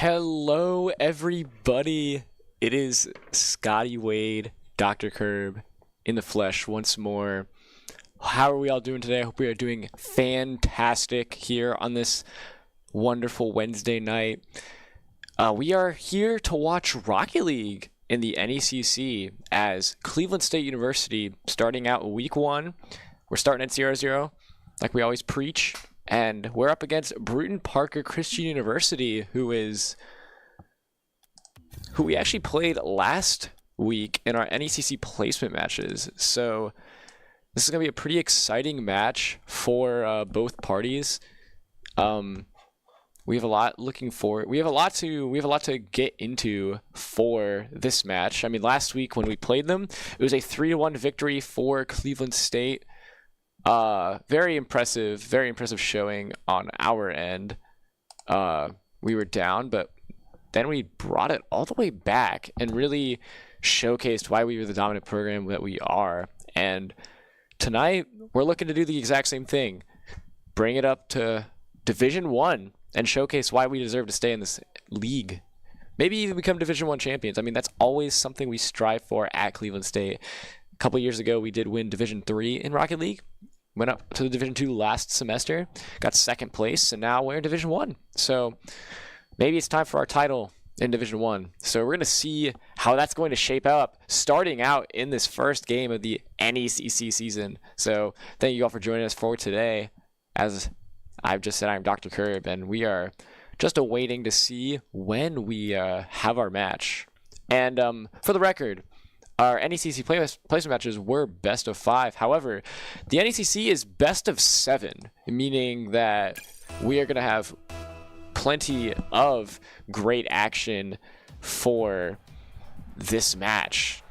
Hello, everybody. It is Scotty Wade, Dr. Curb, in the flesh once more. How are we all doing today? I hope we are doing fantastic here on this wonderful Wednesday night. We are here to watch Rocket League in the NECC as Cleveland State University starting out week 1. We're starting at 0-0, like we always preach. And we're up against Brewton-Parker Christian University, who we actually played last week in our NECC placement matches. So this is going to be a pretty exciting match for both parties. We have a lot looking forward. We have a lot to get into for this match. I mean, last week when we played them, it was a 3-1 victory for Cleveland State. Very impressive showing on our end. We were down, but then we brought it all the way back and really showcased why we were the dominant program that we are. And tonight, we're looking to do the exact same thing. Bring it up to Division 1 and showcase why we deserve to stay in this league. Maybe even become Division 1 champions. I mean, that's always something we strive for at Cleveland State. A couple years ago, we did win Division 3 in Rocket League. Went up to the Division 2 last semester, got second place, and now we're in Division 1. So maybe it's time for our title in Division 1. So we're going to see how that's going to shape up starting out in this first game of the NECC season. So thank you all for joining us for today. As I've just said, I'm Dr. Curb, and we are just awaiting to see when we have our match. And for the record, our NECC placement matches were best of 5. However, the NECC is best of 7, meaning that we are going to have plenty of great action for this match.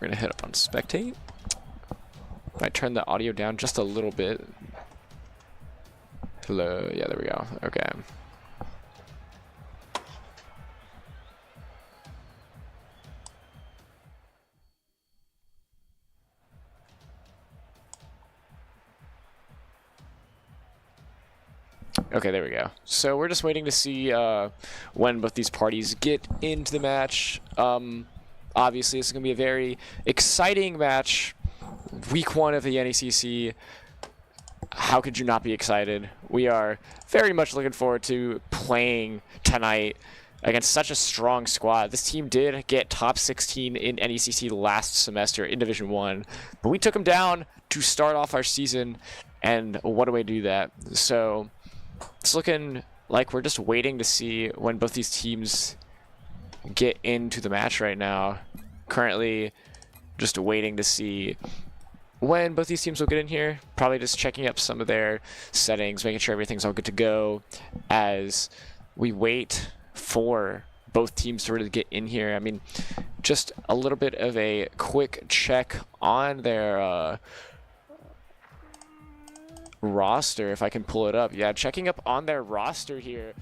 We're going to hit up on spectate. Might turn the audio down just a little bit. Hello. Yeah, there we go. Okay. Okay, there we go. So we're just waiting to see when both these parties get into the match. Obviously, this is going to be a very exciting match. Week 1 of the NECC. How could you not be excited? We are very much looking forward to playing tonight against such a strong squad. This team did get top 16 in NECC last semester in Division 1, but we took them down to start off our season, and what a way to do that. So it's looking like we're just waiting to see when both these teams get into the match right now. Currently, just waiting to see when both these teams will get in here. Probably just checking up some of their settings, making sure everything's all good to go as we wait for both teams to really get in here. I mean, just a little bit of a quick check on their roster, if I can pull it up. Yeah, checking up on their roster here.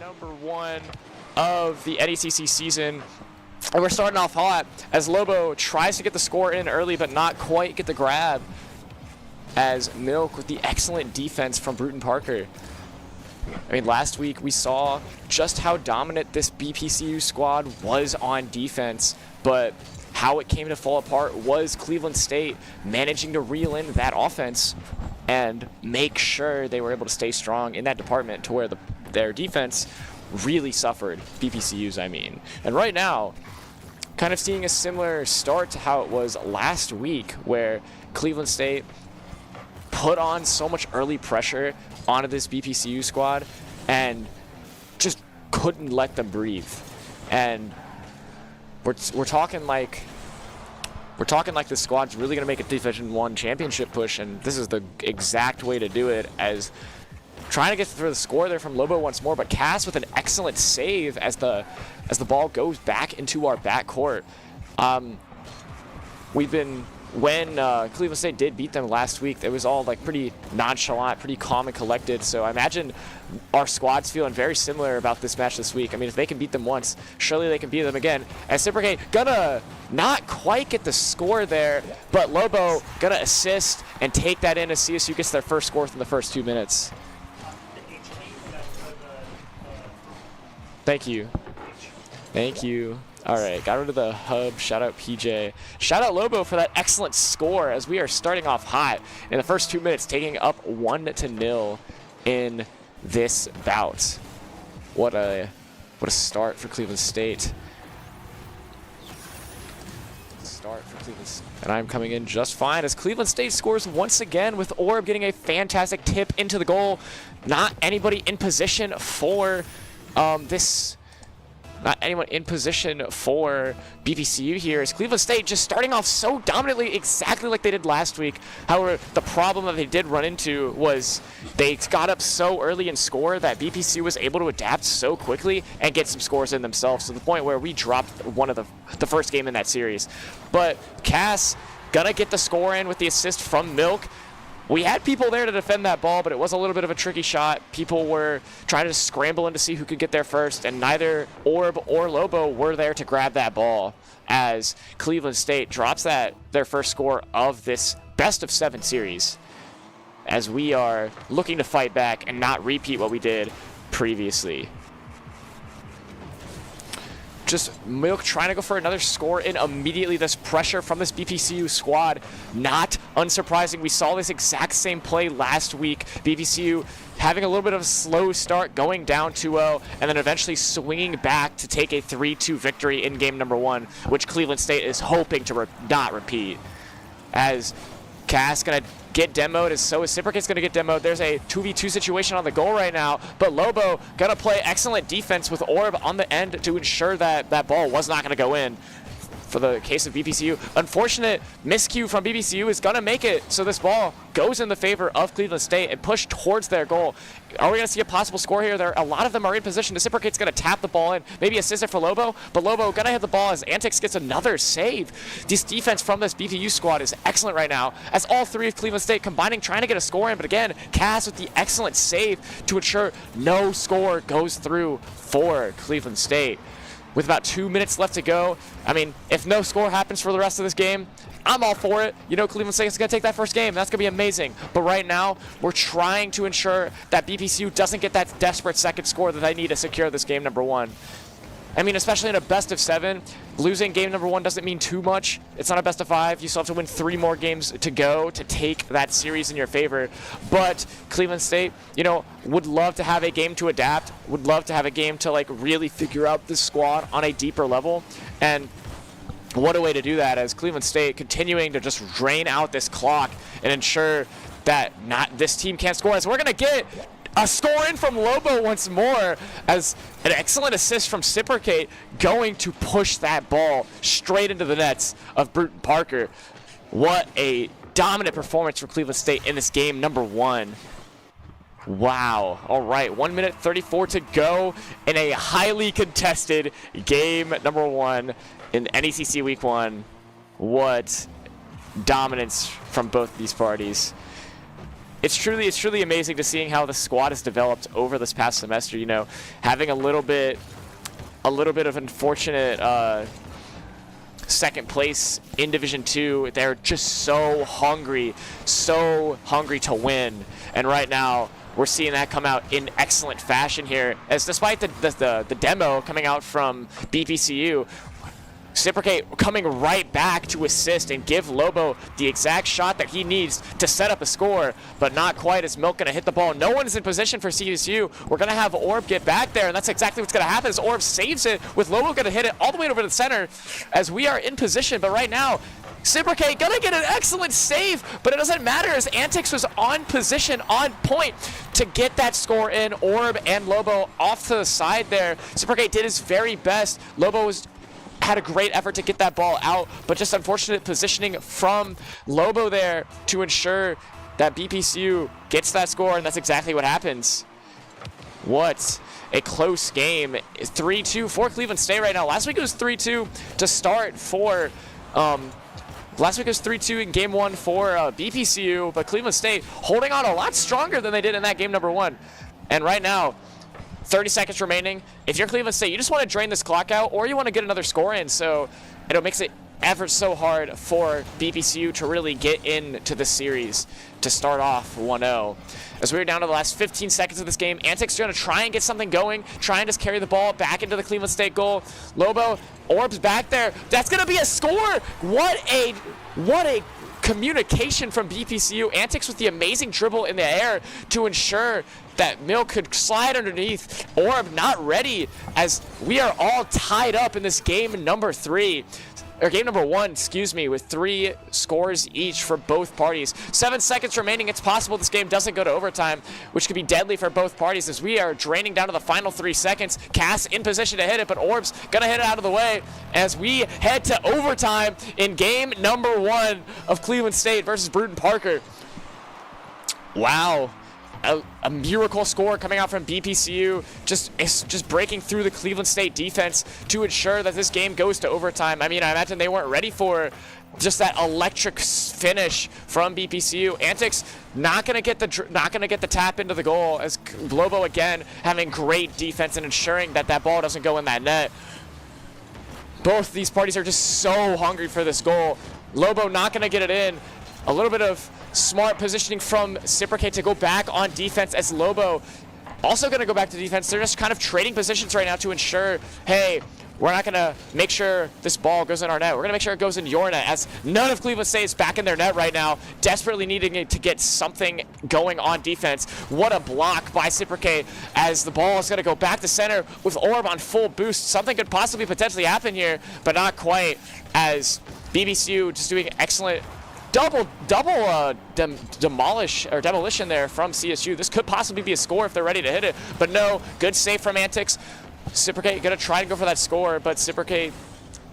Number 1 of the NECC season, and we're starting off hot as Lobo tries to get the score in early but not quite get the grab, as Milk with the excellent defense from Brewton-Parker. I mean, last week we saw just how dominant this BPCU squad was on defense, but how it came to fall apart was Cleveland State managing to reel in that offense and make sure they were able to stay strong in that department to where their defense really suffered, BPCUs I mean. And right now, kind of seeing a similar start to how it was last week, where Cleveland State put on so much early pressure onto this BPCU squad and just couldn't let them breathe. And we're talking like this squad's really going to make a Division 1 championship push, and this is the exact way to do it, as trying to get through the score there from Lobo once more, but Cass with an excellent save as the ball goes back into our backcourt. when Cleveland State did beat them last week, it was all like pretty nonchalant, pretty calm and collected. So I imagine our squad's feeling very similar about this match this week. I mean, if they can beat them once, surely they can beat them again. And Reciprocate gonna not quite get the score there, but Lobo gonna assist and take that in as CSU gets their first score within the first 2 minutes. Thank you. Thank you. All right, got rid of the hub. Shout out PJ. Shout out Lobo for that excellent score as we are starting off hot in the first 2 minutes, taking up 1-0 in this bout. What a start for Cleveland State. And I'm coming in just fine as Cleveland State scores once again with Orb getting a fantastic tip into the goal. Not anybody in position for not anyone in position for BPCU here. Is Cleveland State just starting off so dominantly, exactly like they did last week. However, the problem that they did run into was they got up so early in score that BPCU was able to adapt so quickly and get some scores in themselves to the point where we dropped one of the first game in that series. But Cass gonna get the score in with the assist from Milk. We had people there to defend that ball, but it was a little bit of a tricky shot. People were trying to scramble in to see who could get there first, and neither Orb or Lobo were there to grab that ball as Cleveland State drops their first score of this best-of-7 series as we are looking to fight back and not repeat what we did previously. Just Milk trying to go for another score in immediately. This pressure from this BPCU squad, not unsurprising. We saw this exact same play last week. BPCU having a little bit of a slow start, going down 2-0, and then eventually swinging back to take a 3-2 victory in game number 1, which Cleveland State is hoping to not repeat. As Cass gonna get demoed, as so is Reciprocate's gonna get demoed. There's a 2v2 situation on the goal right now, but Lobo gonna play excellent defense with Orb on the end to ensure that that ball was not gonna go in. For the case of BPCU, unfortunate miscue from BPCU is gonna make it so this ball goes in the favor of Cleveland State and push towards their goal. Are we gonna see a possible score here? A lot of them are in position. Reciprocate's gonna tap the ball in, maybe assist it for Lobo, but Lobo gonna hit the ball as Antix gets another save. This defense from this BPU squad is excellent right now, as all three of Cleveland State combining, trying to get a score in, but again, Cass with the excellent save to ensure no score goes through for Cleveland State. With about 2 minutes left to go, I mean, if no score happens for the rest of this game, I'm all for it. You know, Cleveland State is going to take that first game. That's going to be amazing. But right now, we're trying to ensure that BPCU doesn't get that desperate second score that they need to secure this game number 1. I mean, especially in a best-of-7, losing game number 1 doesn't mean too much. It's not a best-of-5. You still have to win 3 more games to go to take that series in your favor. But Cleveland State, you know, would love to have a game to adapt, would love to have a game to, like, really figure out this squad on a deeper level. And what a way to do that, as Cleveland State continuing to just drain out this clock and ensure that this team can't score. As we're going to get a score in from Lobo once more, as an excellent assist from Reciprocate going to push that ball straight into the nets of Brewton-Parker. What a dominant performance for Cleveland State in this game number 1. Wow. All right, 1 minute 34 to go in a highly contested game number 1 in NECC Week 1. What dominance from both these parties. It's truly amazing to seeing how the squad has developed over this past semester. You know, having a little bit of unfortunate second place in Division 2. They're just so hungry to win. And right now, we're seeing that come out in excellent fashion here. As despite the demo coming out from BPCU, Reciprocate coming right back to assist and give Lobo the exact shot that he needs to set up a score, but not quite, as Milk gonna hit the ball. No one is in position for CSU. We're gonna have Orb get back there, and that's exactly what's gonna happen, as Orb saves it, with Lobo gonna hit it all the way over to the center as we are in position. But right now, Reciprocate gonna get an excellent save, but it doesn't matter as Antix was on position, on point to get that score in. Orb and Lobo off to the side there. Reciprocate did his very best. Lobo had a great effort to get that ball out, but just unfortunate positioning from Lobo there to ensure that BPCU gets that score, and that's exactly what happens. What a close game. 3-2 for Cleveland State right now. Last week it was 3-2 to start for Last week it was 3-2 in game 1 for BPCU, but Cleveland State holding on a lot stronger than they did in that game number 1. And right now, 30 seconds remaining. If you're Cleveland State, you just want to drain this clock out, or you want to get another score in, so it makes it ever so hard for BPCU to really get into the series to start off 1-0. As we're down to the last 15 seconds of this game, NECC going to try and get something going, try and just carry the ball back into the Cleveland State goal. Lobo, Orbs back there. That's going to be a score. What a communication from BPCU. NECC with the amazing dribble in the air to ensure that Milk could slide underneath. Orb not ready, as we are all tied up in this game number 3. Or game number 1, excuse me, with 3 scores each for both parties. 7 seconds remaining. It's possible this game doesn't go to overtime, which could be deadly for both parties as we are draining down to the final 3 seconds. Cass in position to hit it, but Orbs gonna hit it out of the way as we head to overtime in game number 1 of Cleveland State versus Brewton-Parker. Wow. A miracle score coming out from BPCU, just breaking through the Cleveland State defense to ensure that this game goes to overtime. I mean, I imagine they weren't ready for just that electric finish from BPCU. NECC not gonna get the tap into the goal, as Lobo again having great defense and ensuring that that ball doesn't go in that net. Both these parties are just so hungry for this goal. Lobo not gonna get it in. A little bit of smart positioning from Ciprique to go back on defense, as Lobo also going to go back to defense. They're just kind of trading positions right now to ensure, hey, we're not going to make sure this ball goes in our net. We're going to make sure it goes in your net, as none of Cleveland State is back in their net right now, desperately needing to get something going on defense. What a block by Ciprique, as the ball is going to go back to center with Orb on full boost. Something could possibly potentially happen here, but not quite, as BBCU just doing excellent demolition there from CSU. This could possibly be a score if they're ready to hit it, but no, good save from NECC. Ciprique gonna try to go for that score, but Ciprique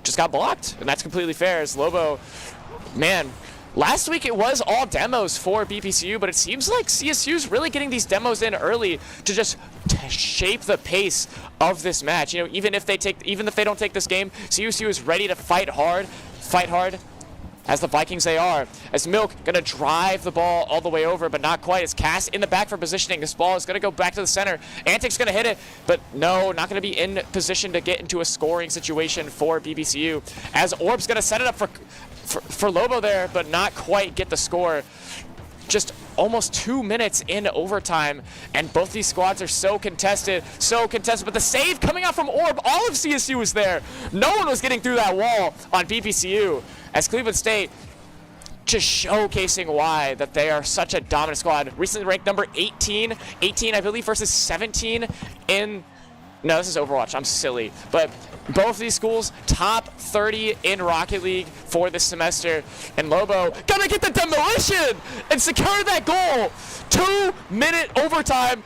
just got blocked, and that's completely fair, as Lobo, man, last week it was all demos for BPCU, but it seems like CSU's really getting these demos in early to just shape the pace of this match. You know, even if they don't take this game, CSU is ready to fight hard, as the Vikings they are. As Milk gonna drive the ball all the way over, but not quite. As Cass in the back for positioning. This ball is gonna go back to the center. NECC's gonna hit it, but no, not gonna be in position to get into a scoring situation for BBCU. As Orb's gonna set it up for Lobo there, but not quite get the score. Just almost 2 minutes in overtime, and both these squads are so contested, but the save coming out from Orb, all of CSU was there. No one was getting through that wall on BPCU, as Cleveland State just showcasing why that they are such a dominant squad. Recently ranked number 18 I believe, versus 17 in, no, this is Overwatch, I'm silly, but both these schools top 30 in Rocket League for this semester, and Lobo gonna get the demolition and secure that goal. 2-minute overtime.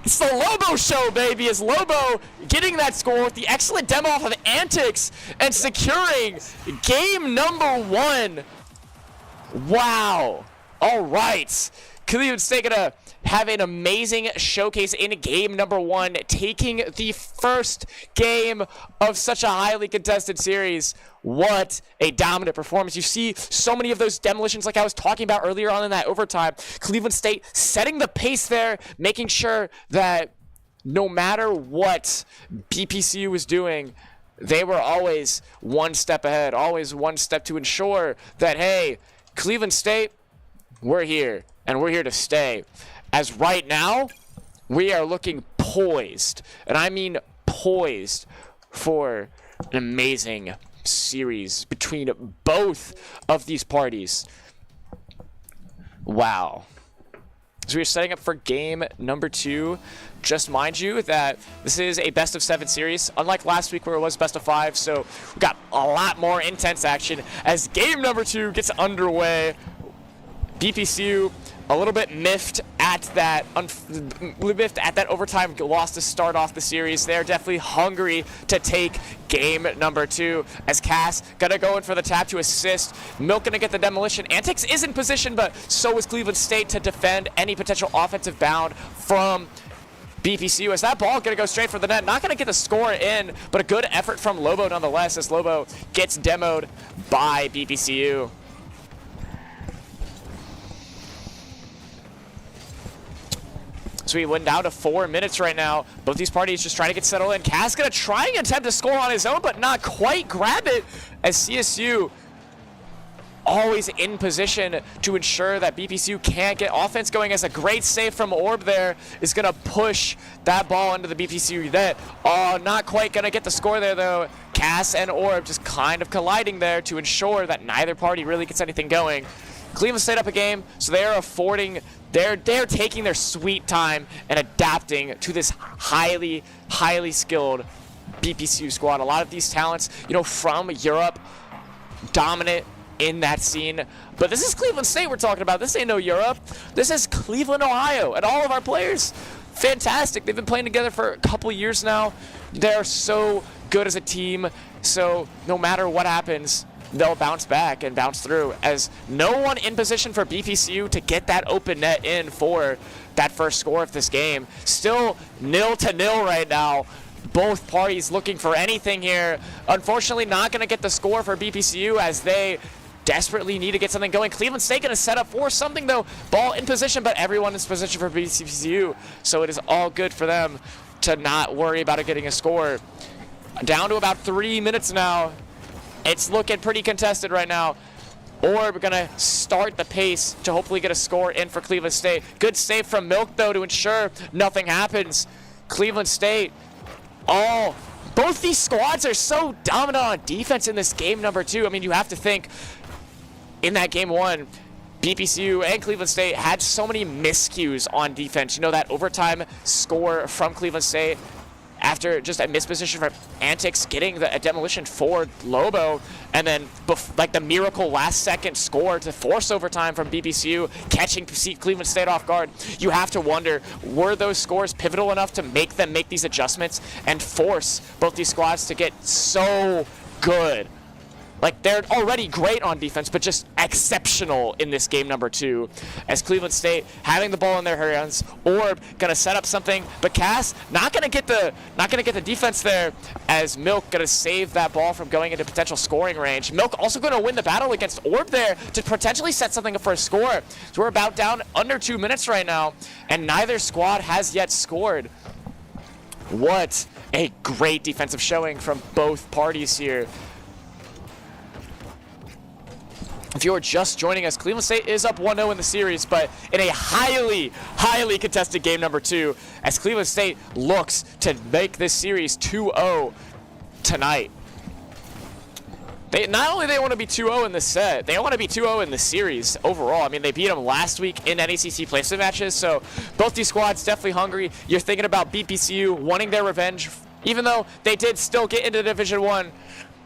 It's the Lobo show, baby, as Lobo getting that score with the excellent demo off of NECC and securing game number 1. Wow. All right. Cleveland State gonna have an amazing showcase in game number 1, taking the first game of such a highly contested series. What a dominant performance. You see so many of those demolitions like I was talking about earlier on in that overtime. Cleveland State setting the pace there, making sure that no matter what BPCU was doing, they were always one step ahead, always one step to ensure that, hey, Cleveland State, we're here, and we're here to stay. As right now, we are looking poised, and I mean poised, for an amazing series between both of these parties. Wow. So we're setting up for game number 2. Just mind you that this is a best of 7 series, unlike last week where it was best of 5, so we got a lot more intense action as game number 2 gets underway. BPCU a little bit miffed at that overtime loss to start off the series. They're definitely hungry to take game number 2, as Cass gonna go in for the tap to assist. Milk gonna get the demolition. NECC is in position, but so is Cleveland State to defend any potential offensive bound from BPCU, as that ball gonna go straight for the net. Not gonna get the score in, but a good effort from Lobo nonetheless, as Lobo gets demoed by BPCU. we went down to 4 minutes right now. Both these parties just trying to get settled in. Cass gonna try and attempt to score on his own, but not quite grab it, as CSU always in position to ensure that BPCU can't get offense going, as a great save from Orb there is going to push that ball into the BPCU net. Oh, not quite going to get the score there, though. Cass and Orb just kind of colliding there to ensure that neither party really gets anything going. Cleveland stayed up a game, so they're taking their sweet time and adapting to this highly skilled BPCU squad. A lot of these talents, from Europe, dominant in that scene. But this is Cleveland State we're talking about. This ain't no Europe. This is Cleveland, Ohio, and all of our players, fantastic. They've been playing together for a couple of years now. They're so good as a team, so no matter what happens, they'll bounce back and bounce through, as no one in position for BPCU to get that open net in for that first score of this game. Still 0-0 right now. Both parties looking for anything here. Unfortunately, not going to get the score for BPCU, as they desperately need to get something going. Cleveland State going to set up for something, though. Ball in position, but everyone is in position for BPCU, so it is all good for them to not worry about it getting a score. Down to about 3 minutes now. It's looking pretty contested right now. Orb going to start the pace to hopefully get a score in for Cleveland State. Good save from Milk, though, to ensure nothing happens. Cleveland State, both these squads are so dominant on defense in this game number 2. I mean, you have to think, in that game 1, BPCU and Cleveland State had so many miscues on defense. That overtime score from Cleveland State after just a misposition from Antics getting a demolition for Lobo, and then the miracle last second score to force overtime from BPCU, catching Cleveland State off guard. You have to wonder, were those scores pivotal enough to make them make these adjustments and force both these squads to get so good? They're already great on defense, but just exceptional in this game number 2. As Cleveland State having the ball in their hands, Orb gonna set up something, but Cass not gonna get the defense there, as Milk gonna save that ball from going into potential scoring range. Milk also gonna win the battle against Orb there to potentially set something up for a score. So we're about down under 2 minutes right now, and neither squad has yet scored. What a great defensive showing from both parties here. If you are just joining us, Cleveland State is up 1-0 in the series, but in a highly contested game number 2, as Cleveland State looks to make this series 2-0 tonight. Not only they want to be 2-0 in the set, they want to be 2-0 in the series overall. I mean, they beat them last week in NECC placement matches, so both these squads definitely hungry. You're thinking about BPCU wanting their revenge, even though they did still get into Division 1.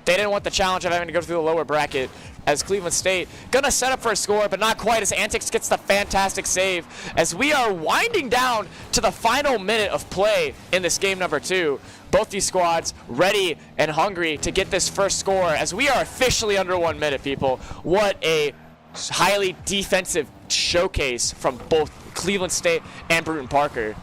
They didn't want the challenge of having to go through the lower bracket, as Cleveland State gonna set up for a score, but not quite, as Antics gets the fantastic save, as we are winding down to the final minute of play in this game number 2. Both these squads ready and hungry to get this first score, as we are officially under 1 minute, people. What a highly defensive showcase from both Cleveland State and Brewton-Parker.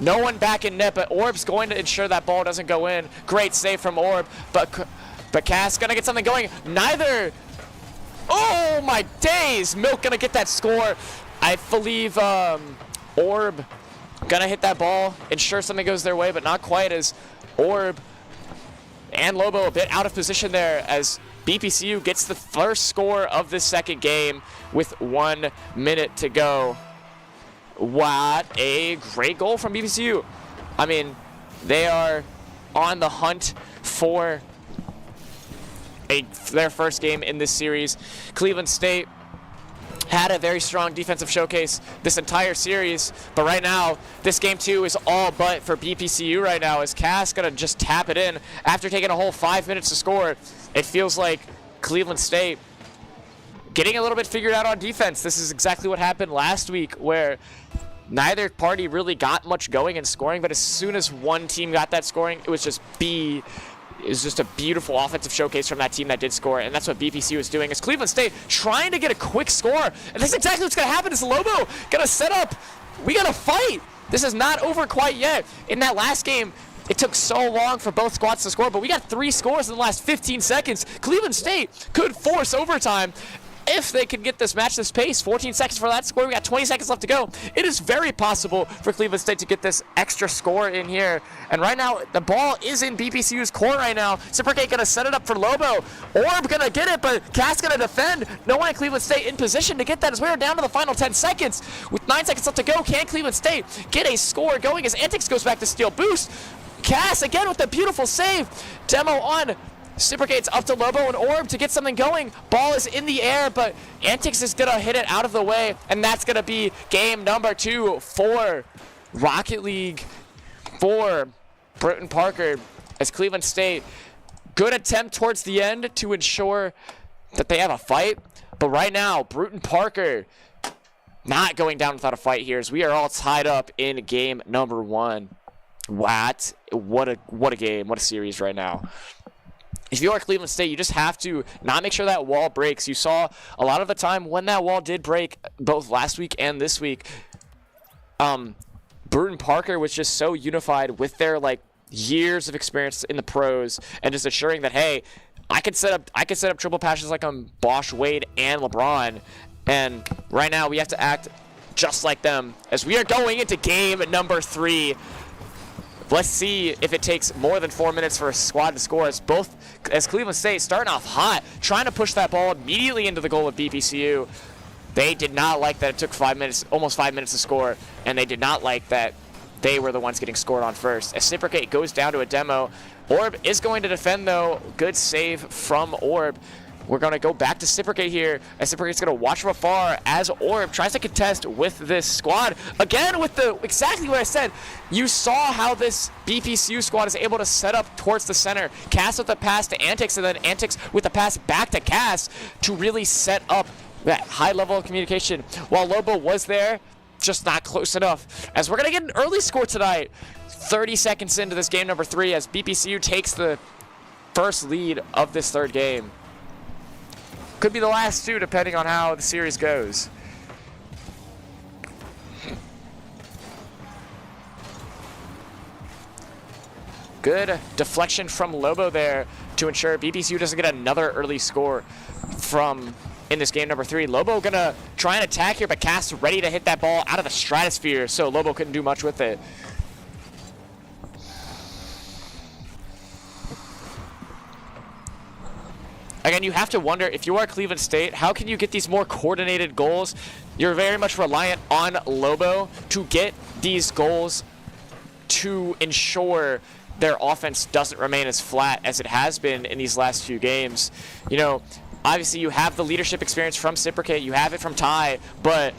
No one back in net, but Orb's going to ensure that ball doesn't go in. Great save from Orb, but Cass gonna get something going. Neither. Oh my days! Milk gonna get that score. I believe Orb gonna hit that ball, ensure something goes their way, but not quite, as Orb and Lobo a bit out of position there, as BPCU gets the first score of the second game with 1 minute to go. What a great goal from BPCU. I mean, they are on the hunt for their first game in this series. Cleveland State had a very strong defensive showcase this entire series, but right now, this game 2 is all but for BPCU right now, as Cass gonna just tap it in after taking a whole 5 minutes to score. It feels like Cleveland State getting a little bit figured out on defense. This is exactly what happened last week, where neither party really got much going in scoring, but as soon as one team got that scoring, it was just a beautiful offensive showcase from that team that did score, and that's what BPCU is doing. Is Cleveland State trying to get a quick score, and that's exactly what's going to happen. Is Lobo going to set up? We got to fight. This is not over quite yet. In that last game, it took so long for both squads to score, but we got 3 scores in the last 15 seconds. Cleveland State could force overtime, if they can get this match this pace. 14 seconds for that score. We got 20 seconds left to go. It is very possible for Cleveland State to get this extra score in here. And right now, the ball is in BPCU's court right now. Cypricate going to set it up for Lobo. Orb going to get it, but Cass going to defend. No one in Cleveland State in position to get that as we are down to the final 10 seconds. With 9 seconds left to go, can Cleveland State get a score going as Antics goes back to steal boost? Cass again with the beautiful save. Demo on. Cypricate's up to Lobo and Orb to get something going. Ball is in the air, but Antics is going to hit it out of the way, and that's going to be game number 2 for Rocket League, for Brewton-Parker, as Cleveland State. Good attempt towards the end to ensure that they have a fight, but right now, Brewton-Parker not going down without a fight here, as we are all tied up in game number 1. What a game, what a series right now. If you are Cleveland State, you just have to not make sure that wall breaks. You saw a lot of the time when that wall did break, both last week and this week, Brewton-Parker was just so unified with their years of experience in the pros and just assuring that, hey, I could set up triple passes like I'm Bosch, Wade, and LeBron. And right now we have to act just like them as we are going into game number 3. Let's see if it takes more than 4 minutes for a squad to score, as Cleveland State starting off hot, trying to push that ball immediately into the goal of BPCU. They did not like that it took 5 minutes, almost 5 minutes to score, and they did not like that they were the ones getting scored on first. As Cypricate goes down to a demo, Orb is going to defend though. Good save from Orb. We're going to go back to Cypricate here, as Cypricate's going to watch from afar as Orb tries to contest with this squad. Again, with exactly what I said. You saw how this BPCU squad is able to set up towards the center. Cass with the pass to Antics, and then Antics with the pass back to Cass to really set up that high level of communication. While Lobo was there, just not close enough. As we're going to get an early score tonight. 30 seconds into this game number 3, as BPCU takes the first lead of this third game. Could be the last 2, depending on how the series goes. Good deflection from Lobo there to ensure BPCU doesn't get another early score in this game number 3. Lobo gonna try and attack here, but Cass ready to hit that ball out of the stratosphere, so Lobo couldn't do much with it. Again, you have to wonder, if you are Cleveland State, how can you get these more coordinated goals? You're very much reliant on Lobo to get these goals to ensure their offense doesn't remain as flat as it has been in these last few games. You know, obviously you have the leadership experience from Cypricate, you have it from Ty, but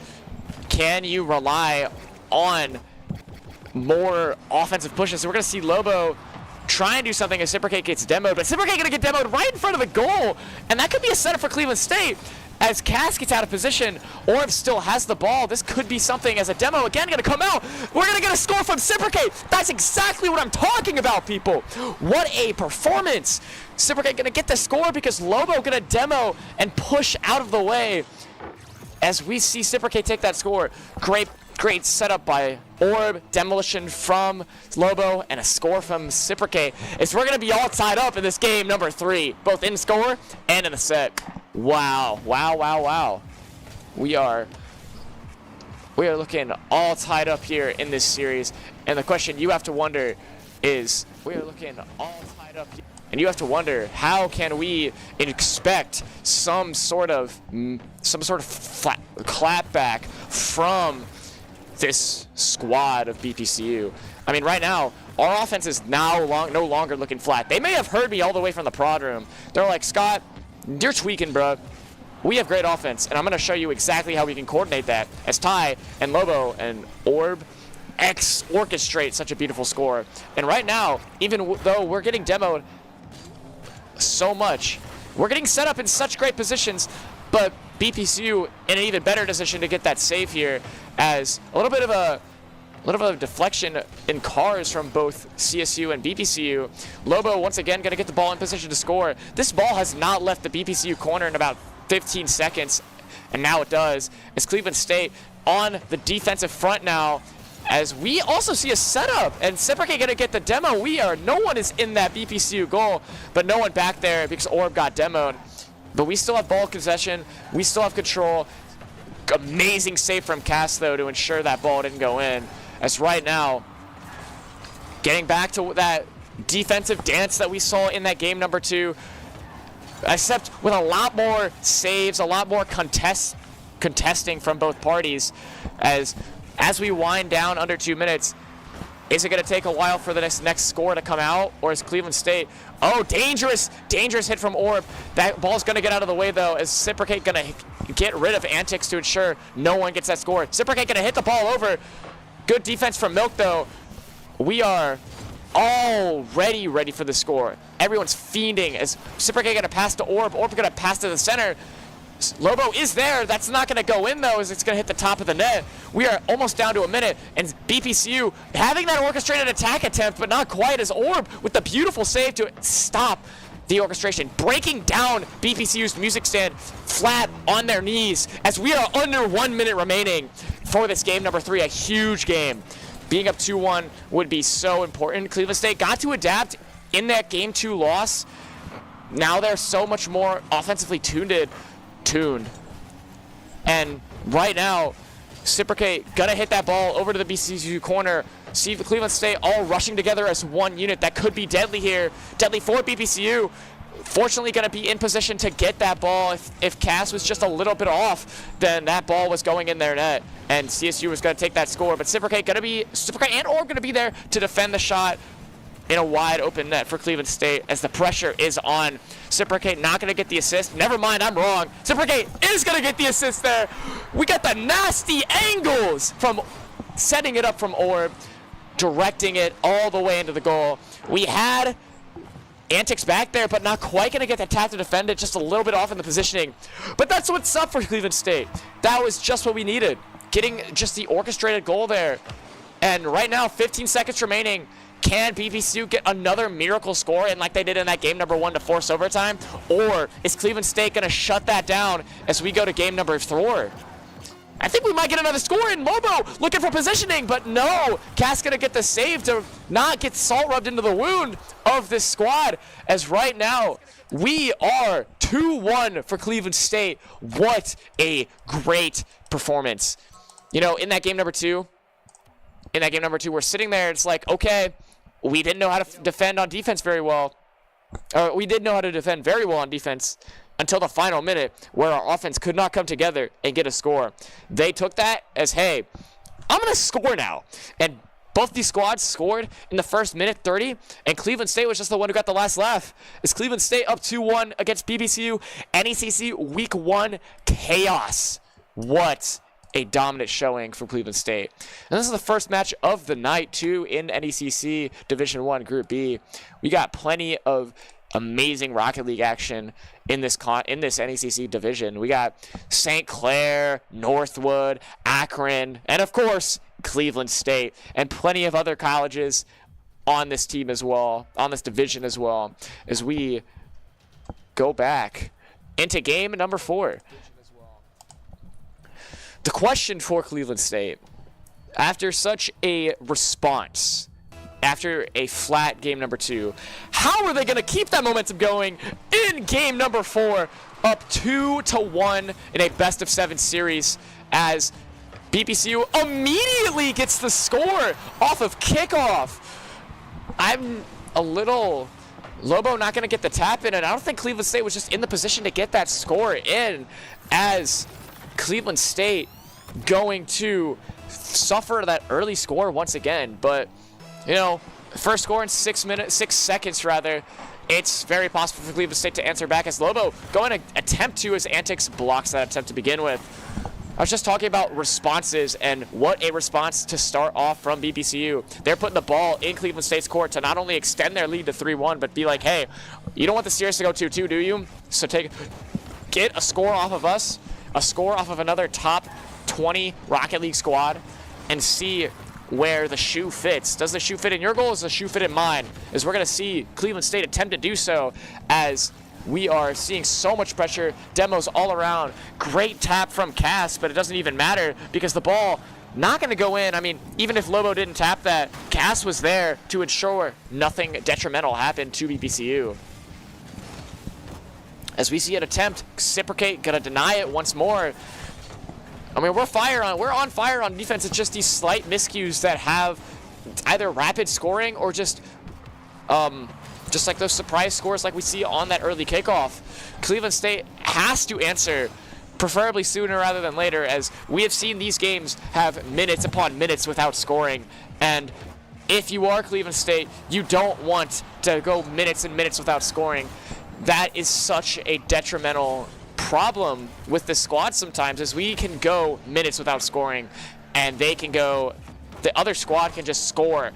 can you rely on more offensive pushes? So we're going to see Lobo try and do something as Cypricate gets demoed, but Cypricate going to get demoed right in front of the goal, and that could be a setup for Cleveland State. As Cass gets out of position, Orb still has the ball. This could be something as a demo again going to come out. We're going to get a score from Cypricate. That's exactly what I'm talking about, people. What a performance. Cypricate going to get the score because Lobo going to demo and push out of the way. As we see Cypricate take that score. Great setup by Orb, demolition from Lobo, and a score from Cypricate. As we're going to be all tied up in this game number 3, both in score and in the set. Wow. We are looking all tied up here in this series. And the question you have to wonder is, how can we expect some sort of clapback from this squad of BPCU? I mean, right now, our offense is no longer looking flat. They may have heard me all the way from the prod room. They're like, Scott, you're tweaking, bro. We have great offense, and I'm going to show you exactly how we can coordinate that as Ty and Lobo and Orb orchestrate such a beautiful score. And right now, even though we're getting demoed so much, we're getting set up in such great positions, but BPCU in an even better position to get that save here, as a little bit of a deflection in cars from both CSU and BPCU. Lobo once again going to get the ball in position to score. This ball has not left the BPCU corner in about 15 seconds, and now it does. As Cleveland State on the defensive front now, as we also see a setup, and Cypricate going to get the demo. No one is in that BPCU goal, but no one back there because Orb got demoed. But we still have ball possession. We still have control. Amazing save from Cass, though, to ensure that ball didn't go in. As right now, getting back to that defensive dance that we saw in that game number 2, except with a lot more saves, a lot more contesting from both parties. As we wind down under 2 minutes, is it going to take a while for the next score to come out, or is Cleveland State? Oh, dangerous hit from Orb. That ball's going to get out of the way, though. Is Cipricate going to get rid of Antics to ensure no one gets that score? Cipricate going to hit the ball over. Good defense from Milk, though. We are already ready for the score. Everyone's fiending as Cipricate going to pass to Orb. Orb going to pass to the center. Lobo is there. That's not going to go in, though, as it's going to hit the top of the net. We are almost down to a minute, and BPCU having that orchestrated attack attempt, but not quite, as Orb with the beautiful save to stop the orchestration, breaking down BPCU's music stand flat on their knees, as we are under 1 minute remaining for this game number 3, a huge game. Being up 2-1 would be so important. Cleveland State got to adapt in that game 2 loss. Now they're so much more offensively tuned. And right now, Cipricate gonna hit that ball over to the BPCU corner. See the Cleveland State all rushing together as one unit. That could be deadly here. Deadly for BPCU. Fortunately, gonna be in position to get that ball. If Cass was just a little bit off, then that ball was going in their net, and CSU was gonna take that score. But Cipricate and Orb gonna be there to defend the shot in a wide open net for Cleveland State, as the pressure is on. Cipricate not going to get the assist. Never mind, I'm wrong. Cipricate is going to get the assist there. We got the nasty angles from setting it up from Orb, directing it all the way into the goal. We had Antics back there, but not quite going to get the tap to defend it, just a little bit off in the positioning. But that's what's up for Cleveland State. That was just what we needed, getting just the orchestrated goal there. And right now, 15 seconds remaining. Can BPCU get another miracle score, and like they did in that game number 1 to force overtime? Or is Cleveland State going to shut that down as we go to game number 4? I think we might get another score, and Lobo looking for positioning, but no. Cass going to get the save to not get salt rubbed into the wound of this squad, as right now we are 2-1 for Cleveland State. What a great performance. You know, in that game number 2, we're sitting there, it's like, okay, we didn't know how to defend on defense very well. We did know how to defend very well on defense until the final minute, where our offense could not come together and get a score. They took that as, hey, I'm going to score now. And both these squads scored in the first minute 30, and Cleveland State was just the one who got the last laugh. Is Cleveland State up 2-1 against BPCU? NECC Week 1 chaos. What a dominant showing from Cleveland State. And this is the first match of the night, too, in NECC Division 1 Group B. We got plenty of amazing Rocket League action in this NECC division. We got St. Clair, Northwood, Akron, and of course, Cleveland State, and plenty of other colleges on this team as well, on this division as well, as we go back into game number 4. The question for Cleveland State, after such a response, after a flat game number 2, how are they going to keep that momentum going in game number 4, up 2-1 in a best-of-7 series, as BPCU immediately gets the score off of kickoff? I'm a little... Lobo not going to get the tap in, and I don't think Cleveland State was just in the position to get that score in, as Cleveland State going to suffer that early score once again. But, you know, first score in 6 seconds rather. It's very possible for Cleveland State to answer back, as Lobo going to attempt to, as Antics blocks that attempt to begin with. I was just talking about responses, and what a response to start off from BPCU. They're putting the ball in Cleveland State's court to not only extend their lead to 3-1, but be like, hey, you don't want the series to go 2-2, do you? So get a score off of us, a score off of another top 20 Rocket League squad, and see where the shoe fits. Does the shoe fit in your goal? Does the shoe fit in mine? As we're going to see Cleveland State attempt to do so, as we are seeing so much pressure, demos all around. Great tap from Cass, but it doesn't even matter because the ball not going to go in. I mean, even if Lobo didn't tap that, Cass was there to ensure nothing detrimental happened to BPCU. As we see an attempt, Reciprocate gonna deny it once more. I mean, we're on fire on defense. It's just these slight miscues that have either rapid scoring or just like those surprise scores like we see on that early kickoff. Cleveland State has to answer, preferably sooner rather than later, as we have seen these games have minutes upon minutes without scoring. And if you are Cleveland State, you don't want to go minutes and minutes without scoring. That is such a detrimental problem with the squad sometimes, as we can go minutes without scoring and the other squad can just score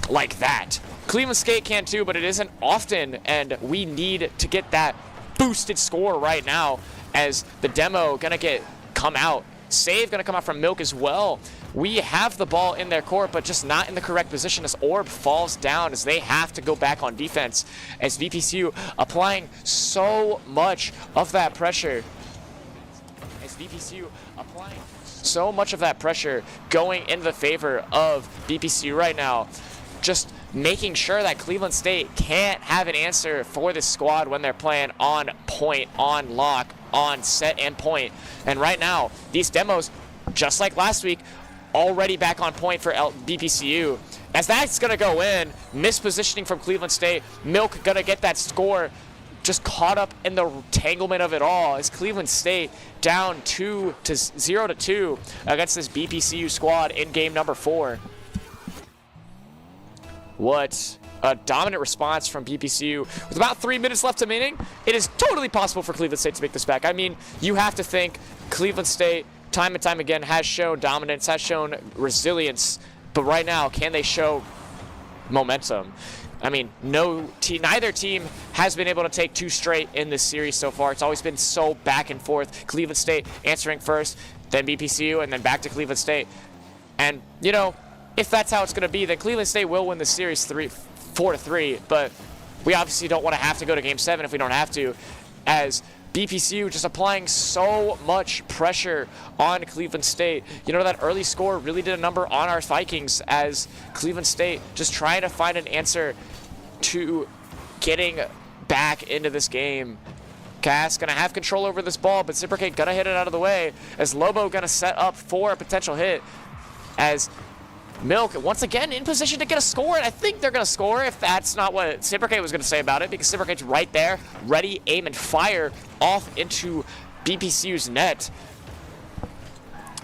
like that. Cleveland State can too, but it isn't often, and we need to get that boosted score right now, as the demo gonna come out. Save gonna come out from Milk as well. We have the ball in their court, but just not in the correct position as Orb falls down, as they have to go back on defense, as BPCU applying so much of that pressure. So much of that pressure going in the favor of BPCU right now. Just making sure that Cleveland State can't have an answer for this squad when they're playing on point, on lock, on set and point. And right now, these demos, just like last week, already back on point for BPCU. As that's going to go in, mispositioning from Cleveland State, Milk going to get that score, just caught up in the entanglement of it all, as Cleveland State down 0-2 against this BPCU squad in game number 4. What a dominant response from BPCU. With about 3 minutes left remaining, it is totally possible for Cleveland State to make this back. I mean, you have to think Cleveland State, time and time again, has shown dominance, has shown resilience, but right now, can they show momentum? I mean, neither team has been able to take 2 straight in this series so far. It's always been so back and forth. Cleveland State answering first, then BPCU, and then back to Cleveland State. And, you know, if that's how it's going to be, then Cleveland State will win the series 4-3, but we obviously don't want to have to go to Game 7 if we don't have to, as BPCU just applying so much pressure on Cleveland State. You know, that early score really did a number on our Vikings, as Cleveland State just trying to find an answer to getting back into this game. Cass gonna have control over this ball, but Reciprocate gonna hit it out of the way, as Lobo gonna set up for a potential hit, as Milk once again in position to get a score, and I think they're gonna score if that's not what Reciprocate was gonna say about it, because Reciprocate's right there, ready, aim, and fire off into BPCU's net.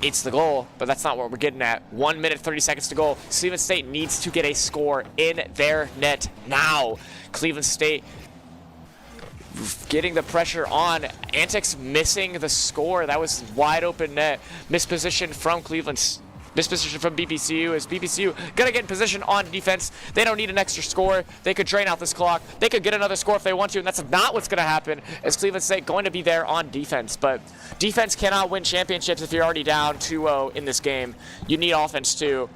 It's the goal, but that's not what we're getting at. 1 minute, 30 seconds to go. Cleveland State needs to get a score in their net now. Cleveland State getting the pressure on. Antics missing the score. That was wide open net. Misposition from BPCU, as BPCU gonna get in position on defense. They don't need an extra score. They could drain out this clock. They could get another score if they want to, and that's not what's gonna happen, as Cleveland State going to be there on defense. But defense cannot win championships if you're already down 2-0 in this game. You need offense too.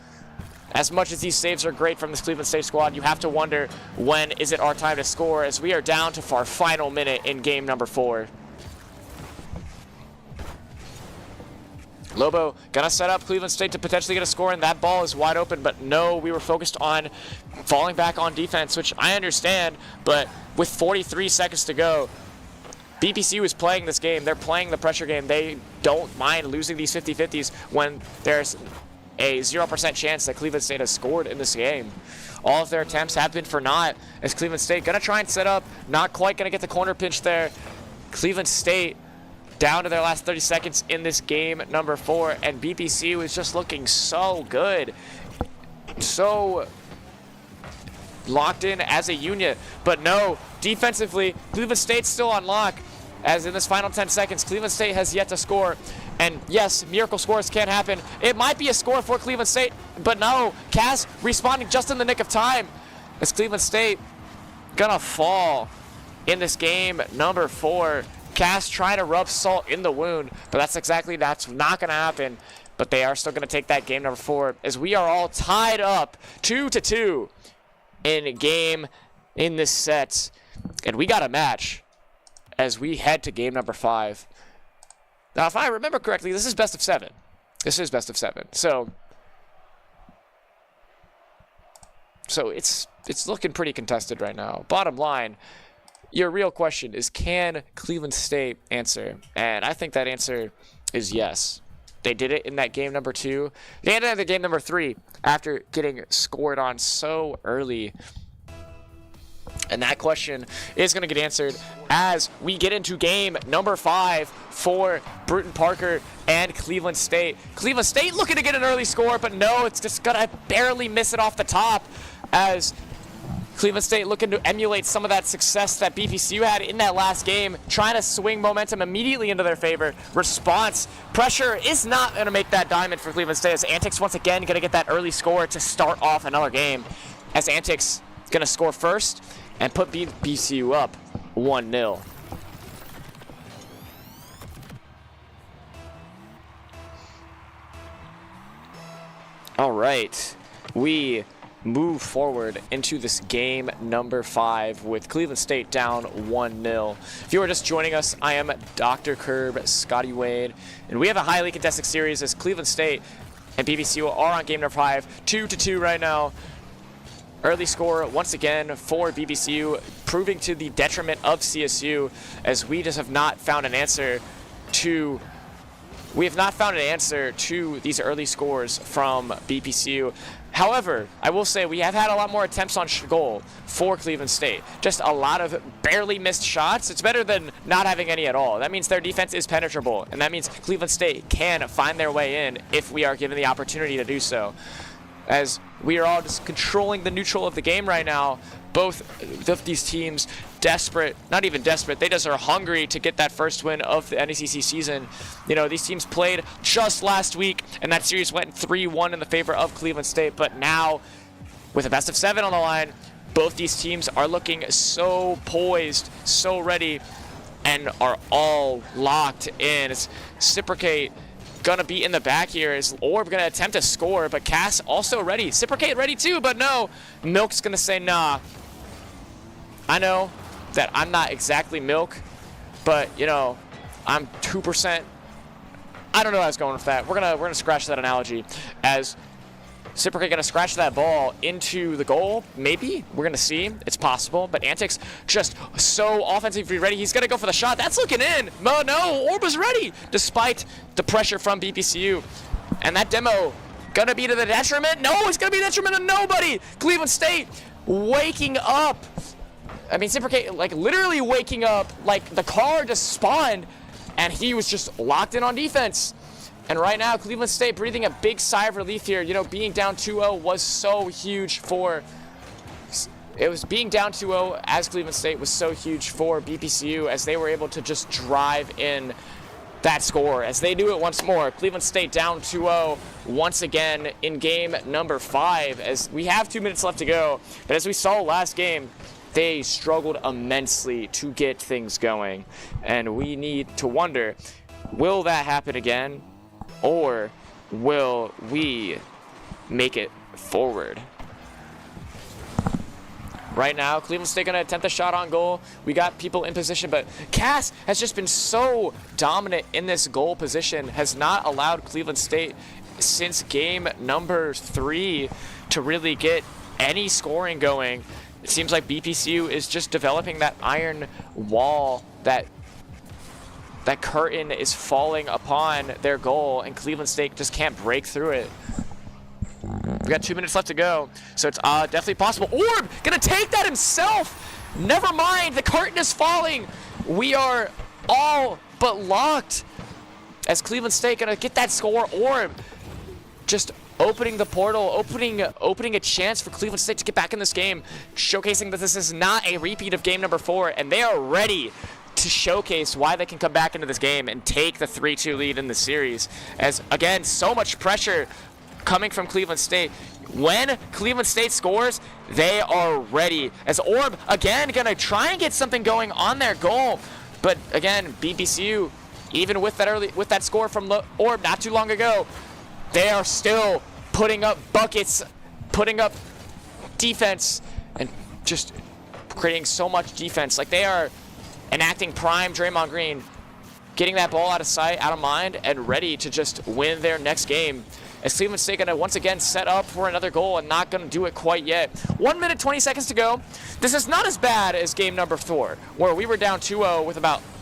As much as these saves are great from this Cleveland State squad, you have to wonder, when is it our time to score, as we are down to our final minute in game number 4. Lobo gonna set up Cleveland State to potentially get a score, and that ball is wide open, but no, we were focused on falling back on defense, which I understand, but with 43 seconds to go, BPCU is playing this game. They're playing the pressure game. They don't mind losing these 50-50s when there's a 0% chance that Cleveland State has scored in this game. All of their attempts have been for naught, as Cleveland State gonna try and set up, not quite gonna get the corner pinch there. Cleveland State down to their last 30 seconds in this game number 4, and BPCU is just looking so good, so locked in as a unit. But no, defensively, Cleveland State's still on lock, as in this final 10 seconds, Cleveland State has yet to score. And yes, miracle scores can happen. It might be a score for Cleveland State, but no, Cass responding just in the nick of time, as Cleveland State gonna fall in this game number 4. Cass trying to rub salt in the wound, but that's not going to happen. But they are still going to take that game number 4, as we are all tied up 2-2 in this set. And we got a match as we head to game number 5. Now, if I remember correctly, this is best of 7. This is best of 7. So it's looking pretty contested right now. Bottom line, your real question is, can Cleveland State answer? And I think that answer is yes. They did it in that game number 2. They ended up in game number 3 after getting scored on so early. And that question is going to get answered as we get into game number 5 for Brewton-Parker and Cleveland State. Cleveland State looking to get an early score, but no, it's just going to barely miss it off the top as Cleveland State looking to emulate some of that success that BPCU had in that last game, trying to swing momentum immediately into their favor. Response, pressure is not going to make that diamond for Cleveland State as Antics once again going to get that early score to start off another game. As Antics is going to score first and put BPCU up 1-0. All right, we move forward into this game number 5 with Cleveland State down 1-0. If you are just joining us, I am Dr. Curb, Scotty Wade, and we have a highly contested series as Cleveland State and BPCU are on game number 5, 2-2 right now. Early score once again for BPCU, proving to the detriment of CSU as we just have not found an answer to these early scores from BPCU. However, I will say we have had a lot more attempts on goal for Cleveland State. Just a lot of barely missed shots. It's better than not having any at all. That means their defense is penetrable, and that means Cleveland State can find their way in if we are given the opportunity to do so. As we are all just controlling the neutral of the game right now. Both of these teams desperate, not even desperate, they just are hungry to get that first win of the NECC season. You know, these teams played just last week, and that series went 3-1 in the favor of Cleveland State. But now, with a best of 7 on the line, both these teams are looking so poised, so ready, and are all locked in. It's Cipricate gonna be in the back here. Is Orb gonna attempt to score, but Cass also ready. Cipricate ready too, but no. Milk's gonna say nah. I know that I'm not exactly Milk, but you know, I'm 2%. I don't know how I was going with that. We're gonna scratch that analogy as Cipricate gonna scratch that ball into the goal. Maybe we're gonna see. It's possible, but Antics just so offensively ready. He's gonna go for the shot. That's looking in. No, Orb was ready despite the pressure from BPCU, and that demo gonna be to the detriment. No, it's gonna be detriment to nobody. Cleveland State waking up. I mean, Cipricate like literally waking up. Like the car just spawned, and he was just locked in on defense. And right now, Cleveland State breathing a big sigh of relief here. You know, being down 2-0 was so huge for... being down 2-0 as Cleveland State was so huge for BPCU as they were able to just drive in that score. As they do it once more, Cleveland State down 2-0 once again in game number 5. As we have 2 minutes left to go. But as we saw last game, they struggled immensely to get things going. And we need to wonder, will that happen again? Or will we make it forward? Right now, Cleveland State gonna attempt a shot on goal. We got people in position, but Cass has just been so dominant in this goal position, has not allowed Cleveland State since game number 3 to really get any scoring going. It seems like BPCU is just developing that iron wall, that curtain is falling upon their goal, and Cleveland State just can't break through it. We got 2 minutes left to go, so it's definitely possible. Orb gonna take that himself. Never mind, the curtain is falling. We are all but locked as Cleveland State gonna get that score. Orb just opening the portal, opening a chance for Cleveland State to get back in this game, showcasing that this is not a repeat of game number 4, and they are ready to showcase why they can come back into this game and take the 3-2 lead in the series. As again, so much pressure coming from Cleveland State. When Cleveland State scores, they are ready. As Orb again gonna try and get something going on their goal, but again, BPCU, even with that score from Orb not too long ago, they are still putting up buckets, putting up defense, and just creating so much defense. Like they are enacting prime Draymond Green, getting that ball out of sight, out of mind, and ready to just win their next game. as Cleveland State going to once again set up for another goal and not going to do it quite yet. 1 minute, 20 seconds to go. This is not as bad as game number 4, where we were down 2-0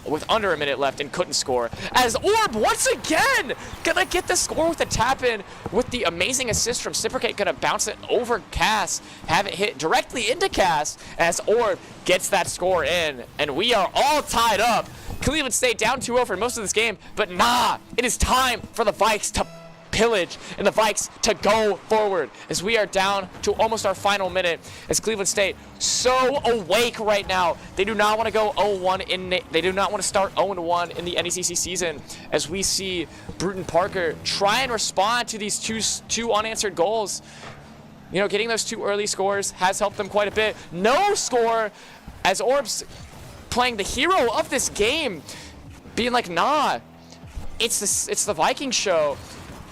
with under a minute left and couldn't score. As Orb, once again, gonna get the score with a tap-in with the amazing assist from Cipricate, gonna bounce it over Cass, have it hit directly into Cass as Orb gets that score in, and we are all tied up. Cleveland State down 2-0 for most of this game, but nah, it is time for the Vikes to pillage and the Vikes to go forward as we are down to almost our final minute as Cleveland State so awake right now. They do not want to go 0-1 they do not want to start 0-1 in the NECC season as we see Brewton-Parker try and respond to these two unanswered goals. You know, getting those 2 early scores has helped them quite a bit. No score as Orbs playing the hero of this game, being like, nah, it's the Viking show.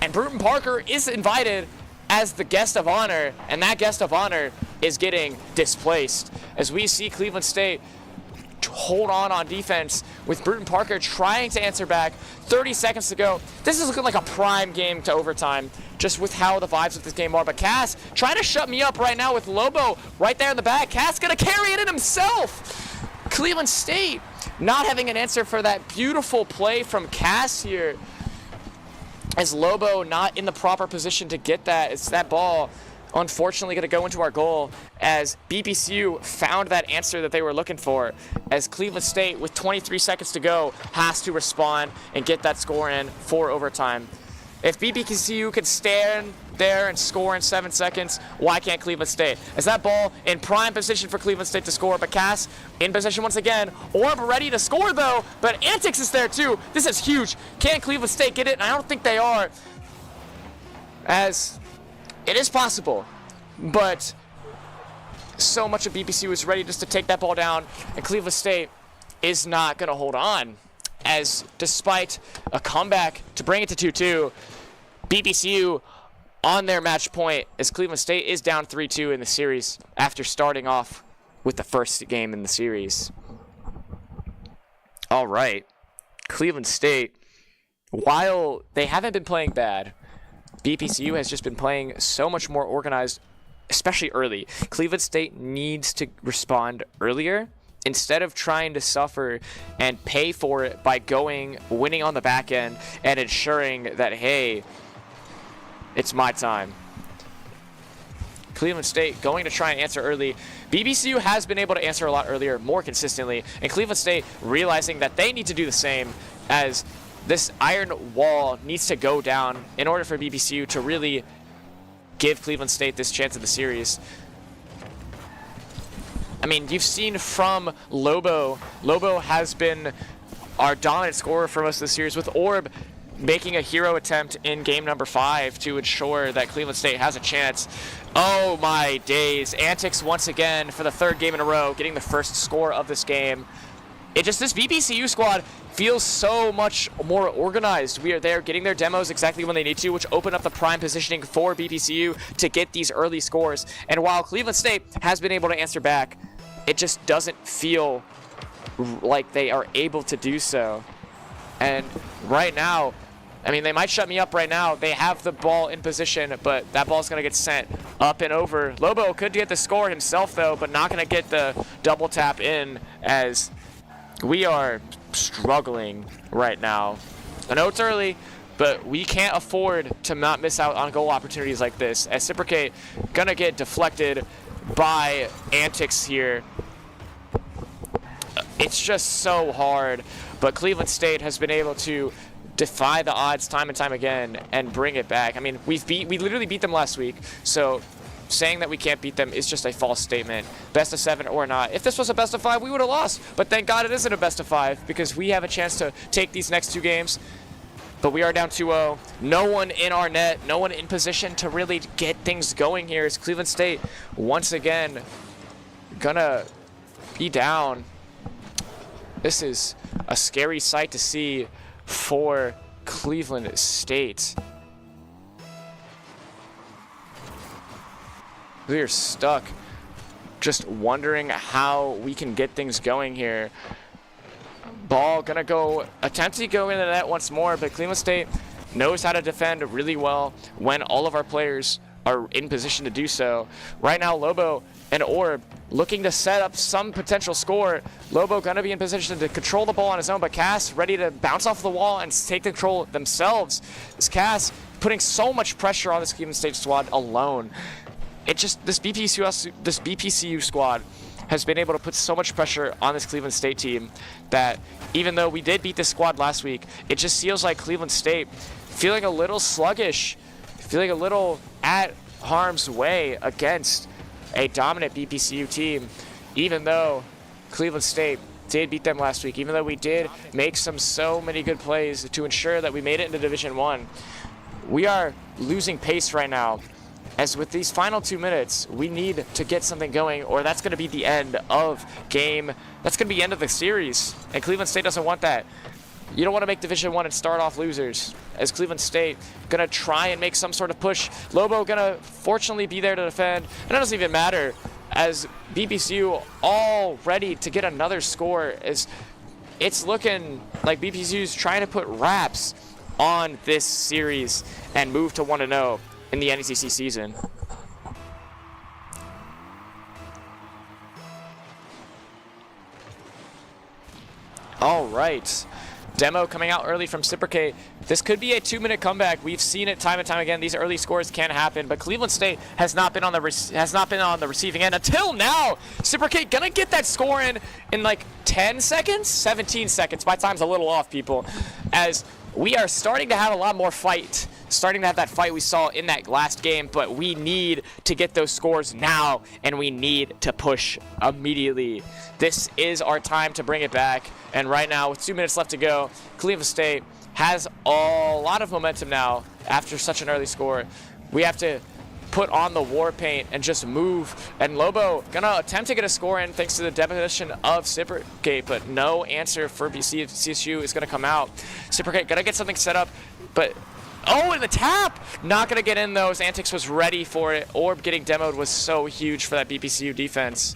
And Brewton-Parker is invited as the guest of honor, and that guest of honor is getting displaced. As we see Cleveland State hold on defense with Brewton-Parker trying to answer back. 30 seconds to go. This is looking like a prime game to overtime, just with how the vibes of this game are. But Cass trying to shut me up right now with Lobo right there in the back. Cass gonna carry it in himself. Cleveland State not having an answer for that beautiful play from Cass here. As Lobo not in the proper position to get that. It's that ball unfortunately going to go into our goal as BPCU found that answer that they were looking for. As Cleveland State, with 23 seconds to go, has to respond and get that score in for overtime. If BPCU could stand there and score in 7 seconds, why can't Cleveland State? As that ball in prime position for Cleveland State to score, but Cass in position once again. Orb ready to score though, but Antics is there too. This is huge. Can Cleveland State get it? And I don't think they are, as it is possible, but so much of BPCU is ready just to take that ball down, and Cleveland State is not going to hold on. As despite a comeback to bring it to 2-2, BPCU on their match point as Cleveland State is down 3-2 in the series after starting off with the first game in the series. All right, Cleveland State, while they haven't been playing bad, BPCU has just been playing so much more organized, especially early. Cleveland State needs to respond earlier instead of trying to suffer and pay for it by winning on the back end and ensuring that, hey, it's my time. Cleveland State going to try and answer early. BPCU has been able to answer a lot earlier, more consistently, and Cleveland State realizing that they need to do the same, as this iron wall needs to go down in order for BPCU to really give Cleveland State this chance of the series. I mean, you've seen from Lobo. Lobo has been our dominant scorer for most of the series, with Orb making a hero attempt in game number 5 to ensure that Cleveland State has a chance. Oh my days. Antics once again for the 3rd game in a row, getting the first score of this game. This BPCU squad feels so much more organized. We are there getting their demos exactly when they need to, which open up the prime positioning for BPCU to get these early scores. And while Cleveland State has been able to answer back, it just doesn't feel like they are able to do so. And right now, I mean, they might shut me up right now. They have the ball in position, but that ball's going to get sent up and over. Lobo could get the score himself, though, but not going to get the double tap in, as we are struggling right now. I know it's early, but we can't afford to not miss out on goal opportunities like this, as Cipricate going to get deflected by Antics here. It's just so hard, but Cleveland State has been able to defy the odds time and time again and bring it back. I mean, we literally beat them last week, so saying that we can't beat them is just a false statement. Best of 7 or not. If this was a best of 5, we would have lost, but thank God it isn't a best of 5, because we have a chance to take these next 2 games. But we are down 2-0. No one in our net, no one in position to really get things going here, as Cleveland State once again gonna be down. This is a scary sight to see for Cleveland State. We are stuck just wondering how we can get things going here. Ball gonna attempt to go into the net once more, but Cleveland State knows how to defend really well when all of our players are in position to do so. Right now, Lobo and Orb looking to set up some potential score. Lobo gonna be in position to control the ball on his own, but Cass ready to bounce off the wall and take control themselves. This Cass putting so much pressure on this Cleveland State squad alone. It just, this BPCU squad has been able to put so much pressure on this Cleveland State team that even though we did beat this squad last week, it just feels like Cleveland State feeling a little sluggish, feeling a little at harm's way against a dominant BPCU team, even though Cleveland State did beat them last week, even though we did make so many good plays to ensure that we made it into Division 1. We are losing pace right now, as with these final 2 minutes, we need to get something going, or that's going to be the end of game. That's going to be the end of the series, and Cleveland State doesn't want that. You don't want to make Division 1 and start off losers, as Cleveland State going to try and make some sort of push. Lobo going to fortunately be there to defend, and it doesn't even matter, as BPCU all ready to get another score, as it's looking like BPCU's trying to put wraps on this series and move to 1-0 in the NECC season. All right. Demo coming out early from Cipricate. This could be a 2-minute comeback. We've seen it time and time again. These early scores can happen, but Cleveland State has not been on the receiving end until now. Cipricate gonna get that score in like 10 seconds, 17 seconds. My time's a little off, people, as we are starting to have a lot more fight. Starting to have that fight we saw in that last game, but we need to get those scores now, and we need to push immediately. This is our time to bring it back, and right now, with 2 minutes left to go, Cleveland State has a lot of momentum now after such an early score. We have to put on the war paint and just move, and Lobo gonna attempt to get a score in thanks to the demolition of Cipricate, but no answer for CSU is gonna come out. Cipricate gonna get something set up, but oh, and the tap! Not going to get in, though, as Antics was ready for it. Orb getting demoed was so huge for that BPCU defense.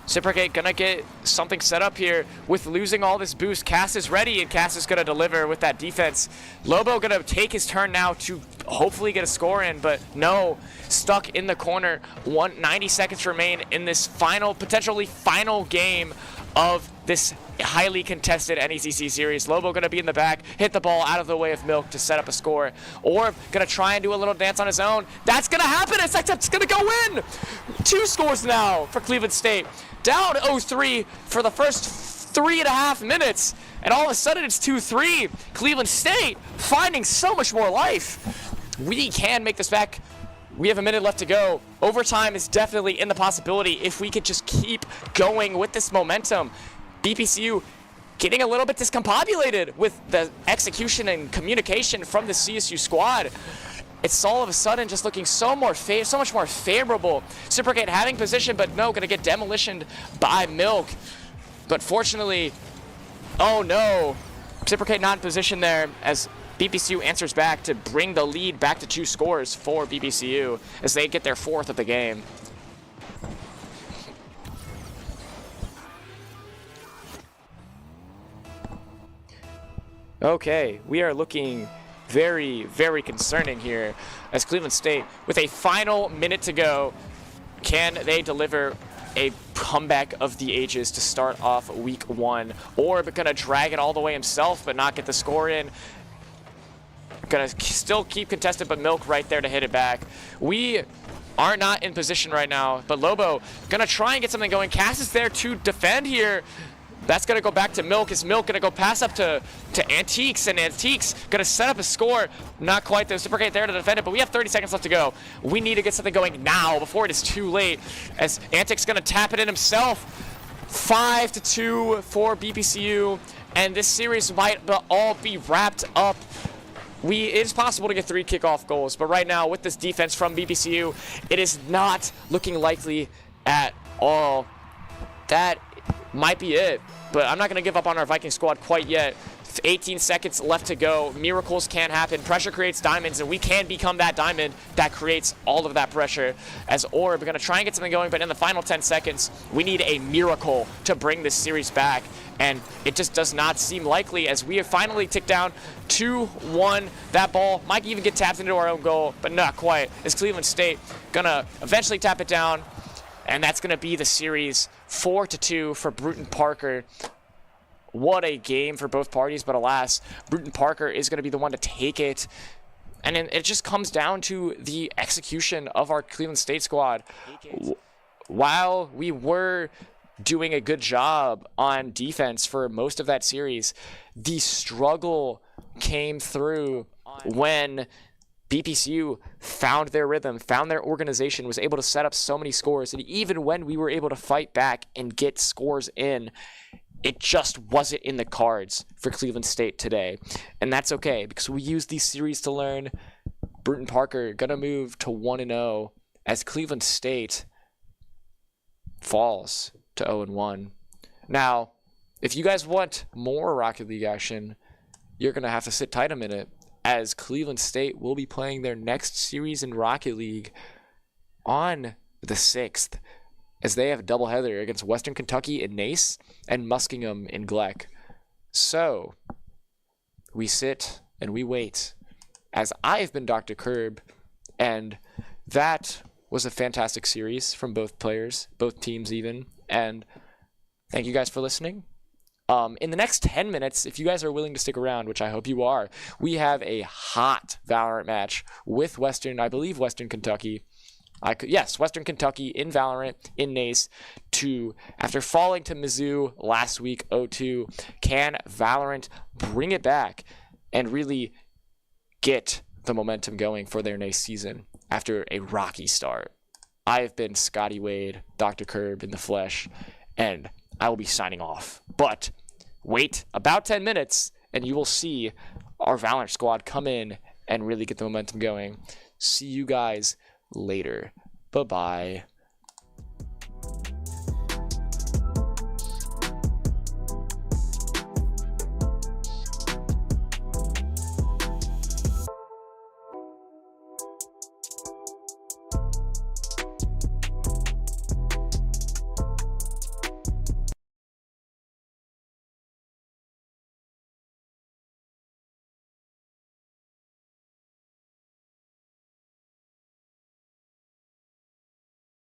Cipricate going to get something set up here with losing all this boost. Cass is ready, and Cass is going to deliver with that defense. Lobo going to take his turn now to hopefully get a score in, but no. Stuck in the corner. 90 seconds remain in this potentially final game of this highly contested NECC series. Lobo gonna be in the back, hit the ball out of the way of Milk to set up a score. Orb gonna try and do a little dance on his own. That's gonna happen, it's gonna go in! 2 scores now for Cleveland State. Down 0-3 for the first 3.5 minutes, and all of a sudden it's 2-3. Cleveland State finding so much more life. We can make this back. We have a minute left to go. Overtime is definitely in the possibility if we could just keep going with this momentum. BPCU getting a little bit discombobulated with the execution and communication from the CSU squad. It's all of a sudden just looking so much more favorable. Cipricate having position, but no, gonna get demolitioned by Milk. But fortunately, oh no, Cipricate not in position there as BPCU answers back to bring the lead back to 2 scores for BPCU as they get their 4th of the game. Okay, we are looking very, very concerning here as Cleveland State, with a final minute to go, can they deliver a comeback of the ages to start off week 1? Or gonna drag it all the way himself but not get the score in. Gonna still keep contested, but Milk right there to hit it back. We are not in position right now, but Lobo gonna try and get something going. Cass is there to defend here. That's gonna go back to Milk. Is Milk gonna go pass up to Antiques, and Antiques gonna set up a score. Not quite, though. Cipricate there to defend it, but we have 30 seconds left to go. We need to get something going now before it is too late, as Antiques gonna tap it in himself. 5-2 for BPCU, and this series might all be wrapped up. It is possible to get 3 kickoff goals, but right now with this defense from BPCU, it is not looking likely at all. That might be it, but I'm not going to give up on our Viking squad quite yet. 18 seconds left to go. Miracles can happen. Pressure creates diamonds, and we can become that diamond that creates all of that pressure. As Orb, we're going to try and get something going, but in the final 10 seconds, we need a miracle to bring this series back. And it just does not seem likely as we have finally ticked down 2-1. That ball might even get tapped into our own goal, but not quite. Is Cleveland State gonna eventually tap it down? And that's gonna be the series 4-2 for Brewton-Parker. What a game for both parties, but alas, Brewton-Parker is gonna be the one to take it. And it just comes down to the execution of our Cleveland State squad. While we were doing a good job on defense for most of that series, the struggle came through when BPCU found their rhythm, found their organization, was able to set up so many scores, and even when we were able to fight back and get scores in, it just wasn't in the cards for Cleveland State today. And that's okay, because we used these series to learn. Brewton-Parker gonna move to 1-0 as Cleveland State falls to 0-1. Now, if you guys want more Rocket League action, you're going to have to sit tight a minute, as Cleveland State will be playing their next series in Rocket League on the 6th, as they have a doubleheader against Western Kentucky in Nace and Muskingum in Gleck. So, we sit and we wait, as I've been Dr. Curb, and that was a fantastic series from both players, both teams even, and thank you guys for listening. In the next 10 minutes, if you guys are willing to stick around, which I hope you are, we have a hot Valorant match with Western Kentucky. Western Kentucky in Valorant in Nace after falling to Mizzou last week 0-2. Can Valorant bring it back and really get the momentum going for their Nace season after a rocky start? I have been Scotty Wade, Dr. Curb in the flesh, and I will be signing off. But wait about 10 minutes, and you will see our Valorant squad come in and really get the momentum going. See you guys later. Bye-bye.